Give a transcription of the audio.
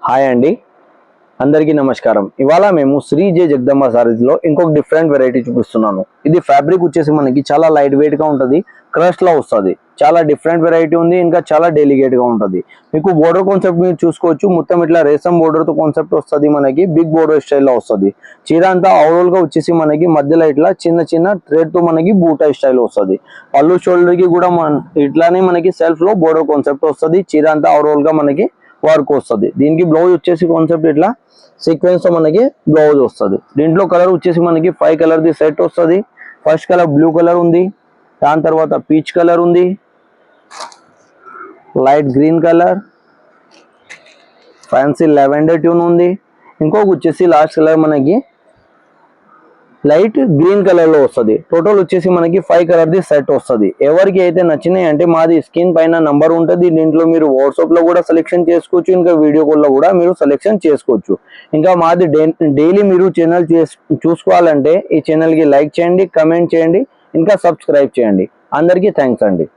Hi అండి, అందరికీ నమస్కారం. ఇవాళ మేము శ్రీ జే జగదంబ సారీస్లో ఇంకొక డిఫరెంట్ వెరైటీ చూపిస్తున్నాను. ఇది ఫ్యాబ్రిక్ వచ్చేసి మనకి చాలా లైట్ వెయిట్ గా ఉంటుంది, క్రష్ లా వస్తుంది. చాలా డిఫరెంట్ వెరైటీ ఉంది, ఇంకా చాలా డెలికేట్ గా ఉంటుంది. మీకు బోర్డర్ కాన్సెప్ట్ మీరు చూసుకోవచ్చు. మొత్తం ఇట్లా రేసం బోర్డర్ తో కాన్సెప్ట్ వస్తుంది. మనకి బిగ్ బోర్డర్ స్టైల్లో వస్తుంది. చీర అంతా ఓవరాల్ గా వచ్చేసి మనకి మధ్యలో ఇట్లా చిన్న చిన్న థ్రెడ్ తో మనకి బూటా స్టైల్ వస్తుంది. పళ్ళు షోల్డర్ కి కూడా ఇట్లానే మనకి సెల్ఫ్ లో బోర్డర్ కాన్సెప్ట్ వస్తుంది. చీర అంతా ఓవరాల్ గా మనకి వర్క్ వస్తుంది. దీనికి బ్లౌజ్ వచ్చేసి కాన్సెప్ట్ ఇట్లా సీక్వెన్స్ తో మనకి బ్లౌజ్ వస్తుంది. దీంట్లో కలర్ వచ్చేసి మనకి 5 కలర్ ది సెట్ వస్తుంది. ఫస్ట్ కలర్ బ్లూ కలర్ ఉంది, దాని తర్వాత పీచ్ కలర్ ఉంది, light green colour, fancy lavender tune ఉంది, ఇంకొక వచ్చేసి లాస్ట్ కలర్ మనకి లైట్ గ్రీన్ కలర్ లో వస్తుంది. టోటల్ వచ్చేసి మనకి 5 కలర్ ది సెట్ వస్తుంది. ఎవరికి అయితే నచ్చినాయి అంటే మాది స్క్రీన్ పైన నంబర్ ఉంటుంది. దీంట్లో మీరు వాట్సాప్ లో కూడా సెలెక్షన్ చేసుకోవచ్చు, ఇంకా వీడియో కాల్ లో కూడా మీరు సెలెక్షన్ చేసుకోవచ్చు. ఇంకా మాది డైలీ మీరు ఛానల్ చూసుకోవాలంటే ఈ ఛానల్ కి లైక్ చేయండి, కమెంట్ చేయండి, ఇంకా సబ్స్క్రైబ్ చేయండి. అందరికీ థ్యాంక్స్ అండి.